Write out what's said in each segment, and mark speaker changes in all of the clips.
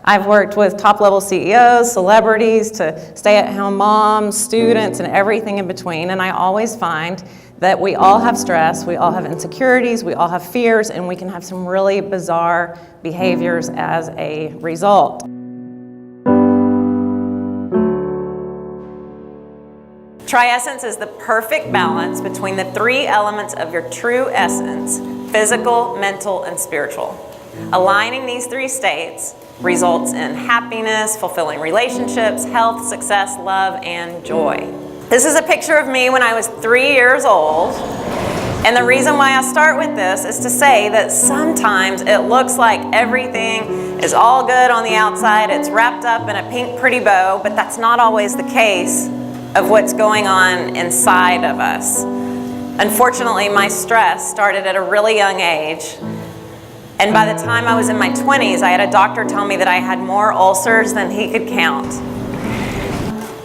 Speaker 1: I've worked with top-level CEOs, celebrities, to stay-at-home moms, students, and everything in between, and I always find that we all have stress, we all have insecurities, we all have fears, and we can have some really bizarre behaviors as a result.
Speaker 2: Triessence is the perfect balance between the three elements of your true essence: physical, mental, and spiritual. Aligning these three states results in happiness, fulfilling relationships, health, success, love, and joy. This is a picture of me when I was 3 years old. And the reason why I start with this is to say that sometimes it looks like everything is all good on the outside, it's wrapped up in a pink pretty bow, but that's not always the case of what's going on inside of us. Unfortunately, my stress started at a really young age. And by the time I was in my 20s, I had a doctor tell me that I had more ulcers than he could count.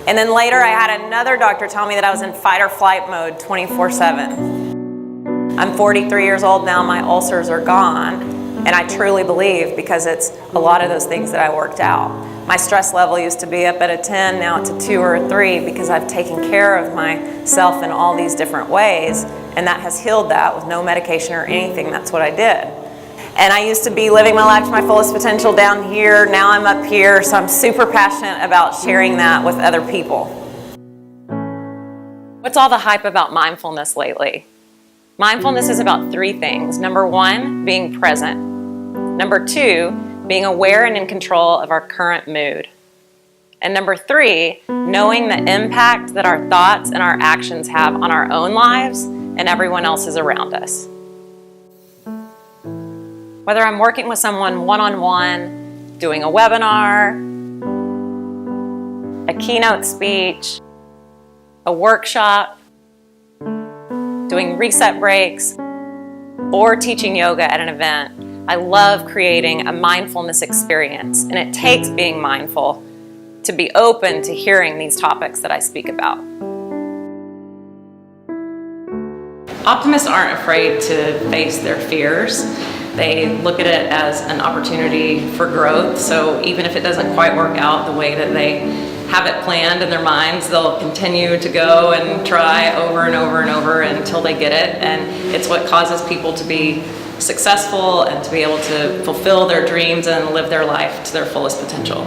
Speaker 2: And then later I had another doctor tell me that I was in fight or flight mode 24/7. I'm 43 years old now, my ulcers are gone, and I truly believe because it's a lot of those things that I worked out. My stress level used to be up at a 10, now it's a 2 or a 3 because I've taken care of myself in all these different ways, and that has healed that with no medication or anything. That's what I did. And I used to be living my life to my fullest potential down here. Now I'm up here, so I'm super passionate about sharing that with other people. What's all the hype about mindfulness lately? Mindfulness is about 3 things. Number 1, being present. Number 2, being aware and in control of our current mood. And number 3, knowing the impact that our thoughts and our actions have on our own lives and everyone else's around us. Whether I'm working with someone one-on-one, doing a webinar, a keynote speech, a workshop, doing reset breaks, or teaching yoga at an event, I love creating a mindfulness experience, and it takes being mindful to be open to hearing these topics that I speak about. Optimists aren't afraid to face their fears. They look at it as an opportunity for growth, so even if it doesn't quite work out the way that they have it planned in their minds, they'll continue to go and try over and over and over until they get it, and it's what causes people to be successful and to be able to fulfill their dreams and live their life to their fullest potential.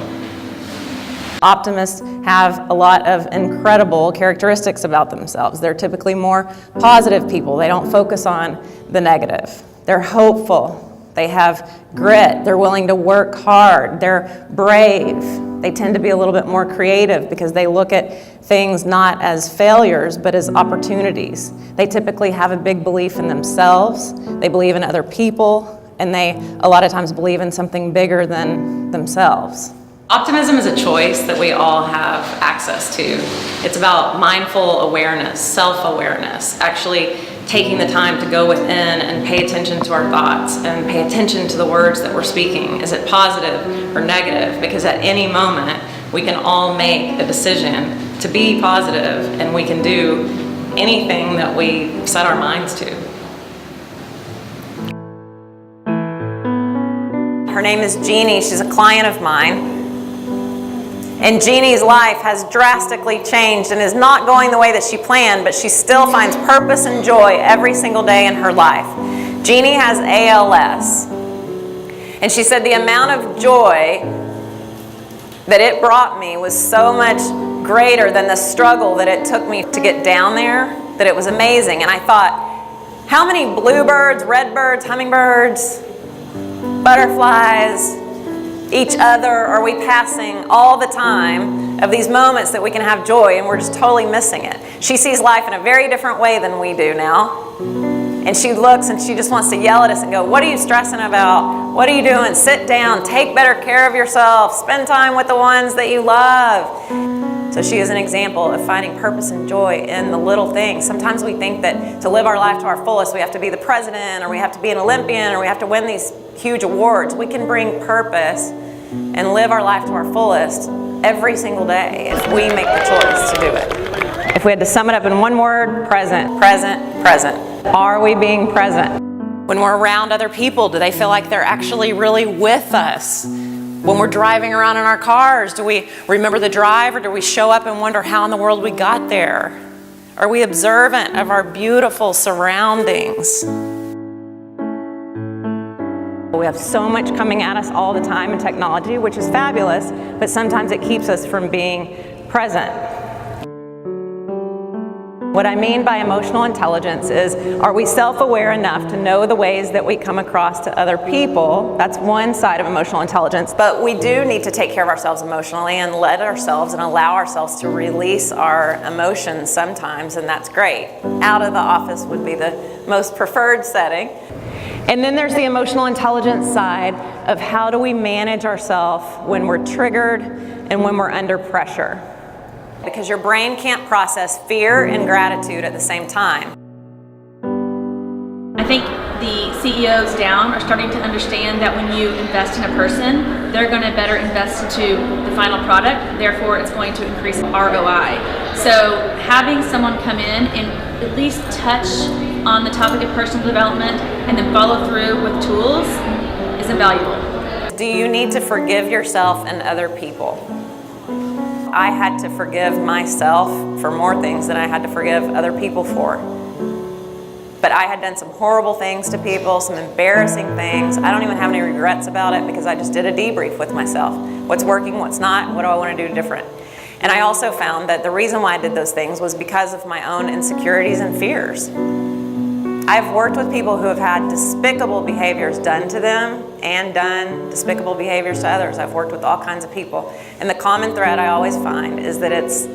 Speaker 1: Optimists have a lot of incredible characteristics about themselves. They're typically more positive people. They don't focus on the negative. They're hopeful. They have grit. They're willing to work hard. They're brave. They tend to be a little bit more creative because they look at things not as failures, but as opportunities. They typically have a big belief in themselves. They believe in other people, and they a lot of times believe in something bigger than themselves.
Speaker 2: Optimism is a choice that we all have access to. It's about mindful awareness, self-awareness, actually taking the time to go within and pay attention to our thoughts and pay attention to the words that we're speaking. Is it positive or negative? Because at any moment, we can all make a decision to be positive, and we can do anything that we set our minds to. Her name is Jeannie. She's a client of mine. And Jeannie's life has drastically changed and is not going the way that she planned, but she still finds purpose and joy every single day in her life. Jeannie has ALS. And she said the amount of joy that it brought me was so much greater than the struggle that it took me to get down there, that it was amazing. And I thought, how many bluebirds, redbirds, hummingbirds, butterflies, each other are we passing all the time of these moments that we can have joy, and we're just totally missing it. She sees life in a very different way than we do now. And she looks and she just wants to yell at us and go, what are you stressing about? What are you doing? Sit down, take better care of yourself, spend time with the ones that you love. So she is an example of finding purpose and joy in the little things. Sometimes we think that to live our life to our fullest, we have to be the president, or we have to be an Olympian, or we have to win these huge awards. We can bring purpose and live our life to our fullest every single day if we make the choice to do it. If we had to sum it up in one word, present, present, present. Are we being present? When we're around other people, do they feel like they're actually really with us? When we're driving around in our cars, do we remember the drive, or do we show up and wonder how in the world we got there? Are we observant of our beautiful surroundings?
Speaker 1: We have so much coming at us all the time in technology, which is fabulous, but sometimes it keeps us from being present. What I mean by emotional intelligence is, are we self-aware enough to know the ways that we come across to other people? That's one side of emotional intelligence.
Speaker 2: But we do need to take care of ourselves emotionally and let ourselves and allow ourselves to release our emotions sometimes, and that's great. Out of the office would be the most preferred setting.
Speaker 1: And then there's the emotional intelligence side of how do we manage ourselves when we're triggered and when we're under pressure.
Speaker 2: Because your brain can't process fear and gratitude at the same time.
Speaker 3: I think the CEOs down are starting to understand that when you invest in a person, they're going to better invest into the final product, therefore it's going to increase ROI. So having someone come in and at least touch on the topic of personal development and then follow through with tools is invaluable.
Speaker 2: Do you need to forgive yourself and other people? I had to forgive myself for more things than I had to forgive other people for. But I had done some horrible things to people, some embarrassing things. I don't even have any regrets about it because I just did a debrief with myself. What's working, what's not, what do I want to do different? And I also found that the reason why I did those things was because of my own insecurities and fears. I've worked with people who have had despicable behaviors done to them and done despicable behaviors to others. I've worked with all kinds of people. And the common thread I always find is that it's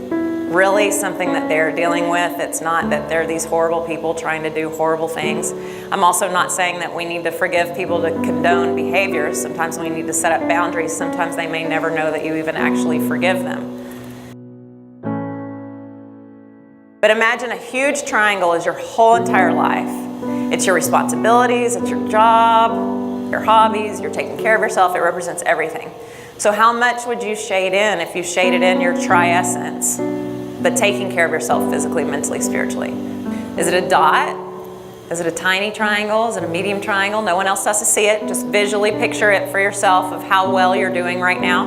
Speaker 2: really something that they're dealing with. It's not that they're these horrible people trying to do horrible things. I'm also not saying that we need to forgive people to condone behaviors. Sometimes we need to set up boundaries. Sometimes they may never know that you even actually forgive them. But imagine a huge triangle is your whole entire life. It's your responsibilities, it's your job, your hobbies, you're taking care of yourself, it represents everything. So how much would you shade in if you shaded in your triessence, but taking care of yourself physically, mentally, spiritually? Is it a dot? Is it a tiny triangle? Is it a medium triangle? No one else has to see it. Just visually picture it for yourself of how well you're doing right now.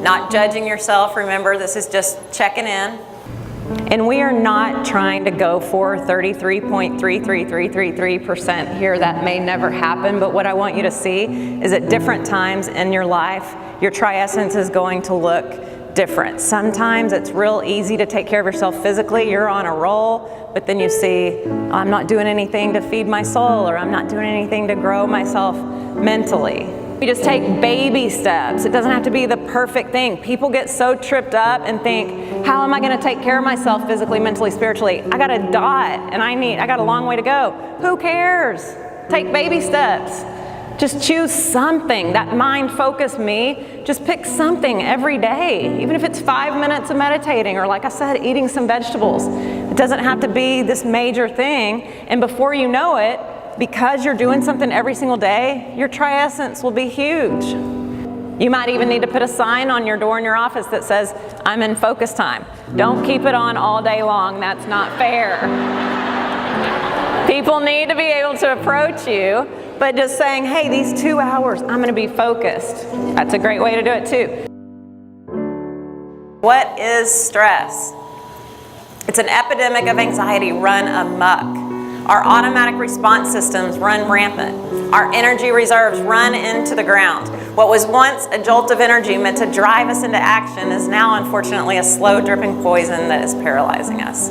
Speaker 2: Not judging yourself, remember, this is just checking in.
Speaker 1: And we are not trying to go for 33.33333% here. That may never happen, but what I want you to see is at different times in your life, your triessence is going to look different. Sometimes it's real easy to take care of yourself physically. You're on a roll, but then you see, I'm not doing anything to feed my soul, or I'm not doing anything to grow myself mentally. We just take baby steps. It doesn't have to be the perfect thing. People get so tripped up and think, how am I going to take care of myself physically, mentally, spiritually? I got a dot and I got a long way to go. Who cares? Take baby steps. Just choose something. That mind focus me, just pick something every day. Even if it's 5 minutes of meditating, or like I said, eating some vegetables. It doesn't have to be this major thing. And before you know it, because you're doing something every single day, your triessence will be huge. You might even need to put a sign on your door in your office that says, I'm in focus time. Don't keep it on all day long. That's not fair. People need to be able to approach you, but just saying, hey, these 2 hours, I'm going to be focused. That's a great way to do it too.
Speaker 2: What is stress? It's an epidemic of anxiety run amok. Our automatic response systems run rampant. Our energy reserves run into the ground. What was once a jolt of energy meant to drive us into action is now, unfortunately, a slow dripping poison that is paralyzing us.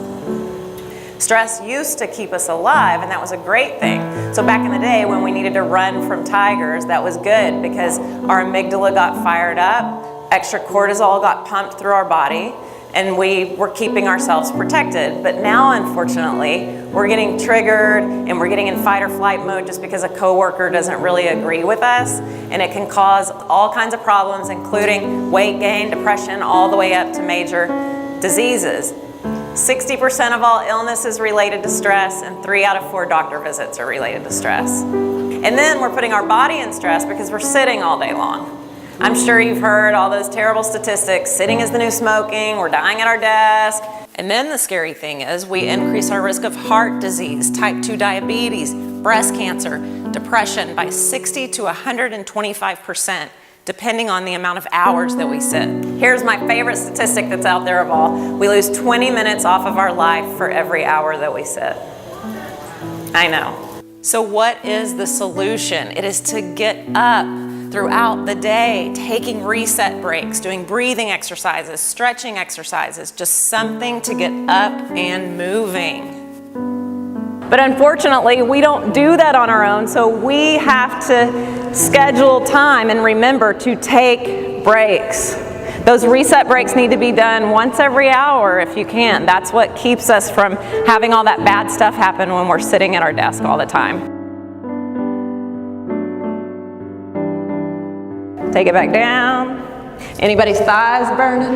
Speaker 2: Stress used to keep us alive, and that was a great thing. So back in the day when we needed to run from tigers, that was good because our amygdala got fired up, extra cortisol got pumped through our body, and we were keeping ourselves protected. But now, unfortunately, we're getting triggered and we're getting in fight or flight mode just because a coworker doesn't really agree with us, and it can cause all kinds of problems, including weight gain, depression, all the way up to major diseases. 60% of all illness is related to stress, and 3 out of 4 doctor visits are related to stress. And then we're putting our body in stress because we're sitting all day long. I'm sure you've heard all those terrible statistics. Sitting is the new smoking. We're dying at our desk. And then the scary thing is we increase our risk of heart disease, type 2 diabetes, breast cancer, depression by 60 to 125%, depending on the amount of hours that we sit. Here's my favorite statistic that's out there of all. We lose 20 minutes off of our life for every hour that we sit. I know. So what is the solution? It is to get up throughout the day, taking reset breaks, doing breathing exercises, stretching exercises, just something to get up and moving. But unfortunately, we don't do that on our own, so we have to schedule time and remember to take breaks. Those reset breaks need to be done once every hour if you can. That's what keeps us from having all that bad stuff happen when we're sitting at our desk all the time. Take it back down. Anybody's thighs burning?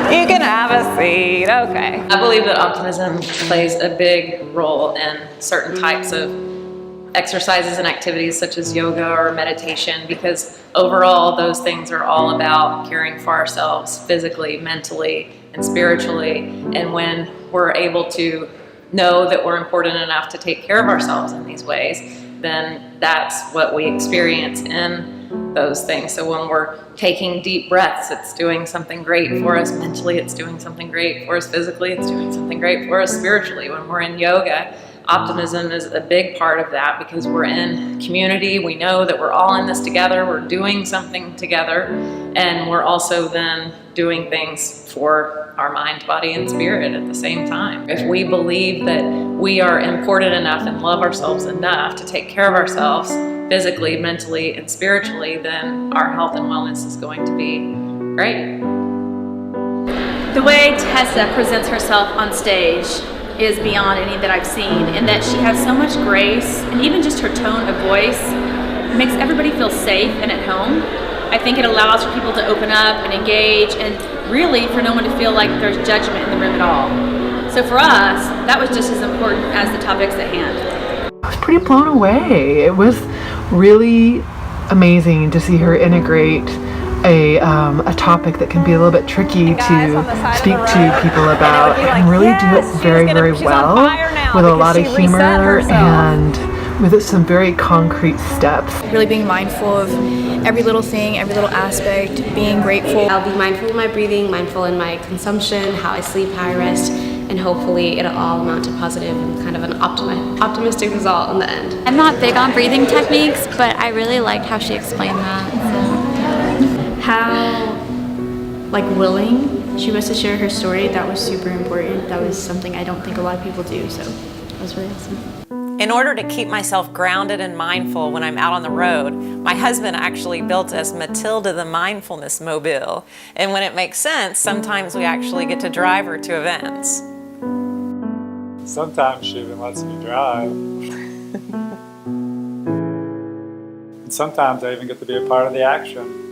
Speaker 2: You can have a seat, okay.
Speaker 3: I believe that optimism plays a big role in certain types of exercises and activities such as yoga or meditation, because overall those things are all about caring for ourselves physically, mentally, and spiritually. And when we're able to know that we're important enough to take care of ourselves in these ways, then that's what we experience in those things. So when we're taking deep breaths, it's doing something great for us mentally, it's doing something great for us physically, it's doing something great for us spiritually. When we're in yoga, optimism is a big part of that because we're in community. We know that we're all in this together, we're doing something together, and we're also then doing things for our mind, body, and spirit at the same time. If we believe that we are important enough and love ourselves enough to take care of ourselves physically, mentally, and spiritually, then our health and wellness is going to be great.
Speaker 4: The way Tessa presents herself on stage is beyond any that I've seen, in that she has so much grace, and even just her tone of voice makes everybody feel safe and at home. I think it allows for people to open up and engage, and really for no one to feel like there's judgment in the room at all. So for us, that was just as important as the topics at hand.
Speaker 5: I was pretty blown away. It was really amazing to see her integrate a topic that can be a little bit tricky to speak to people about, and really do it very, very well with a lot of humor and with some very concrete steps.
Speaker 6: Really being mindful of every little thing, every little aspect, being grateful.
Speaker 7: I'll be mindful of my breathing, mindful in my consumption, how I sleep, how I rest, and hopefully it'll all amount to positive and kind of an optimistic result in the end.
Speaker 8: I'm not big on breathing techniques, but I really liked how she explained that. So.
Speaker 9: How willing she was to share her story. That was super important. That was something I don't think a lot of people do, so that was really awesome.
Speaker 2: In order to keep myself grounded and mindful when I'm out on the road, my husband actually built us Matilda the Mindfulness Mobile. And when it makes sense, sometimes we actually get to drive her to events.
Speaker 10: Sometimes she even lets me drive. And sometimes I even get to be a part of the action.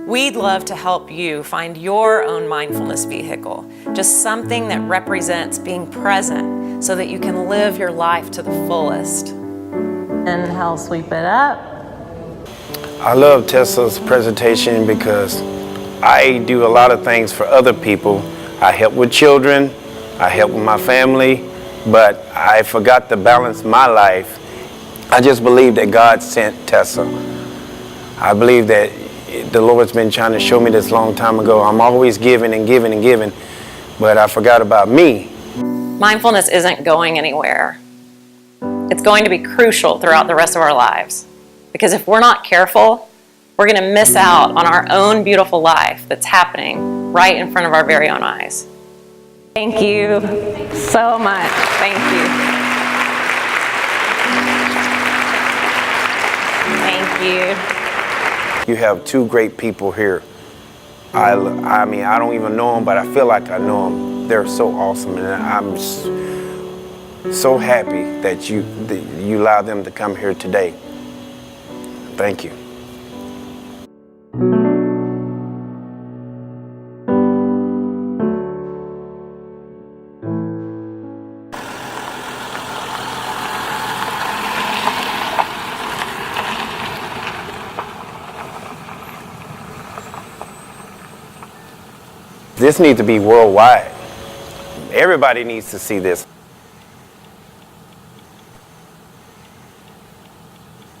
Speaker 2: We'd love to help you find your own mindfulness vehicle, just something that represents being present so that you can live your life to the fullest.
Speaker 1: Inhale, sweep it up.
Speaker 11: I love Tessa's presentation because I do a lot of things for other people. I help with children, I help with my family, but I forgot to balance my life. I just believe that God sent Tessa. I believe that the Lord's been trying to show me this long time ago. I'm always giving and giving and giving, but I forgot about me.
Speaker 2: Mindfulness isn't going anywhere. It's going to be crucial throughout the rest of our lives. Because if we're not careful, we're going to miss out on our own beautiful life that's happening right in front of our very own eyes.
Speaker 1: Thank you so much. Thank you. Thank you.
Speaker 11: You have two great people here. I mean, I don't even know them, but I feel like I know them. They're so awesome, and I'm so happy that you allowed them to come here today. Thank you. This needs to be worldwide. Everybody needs to see this.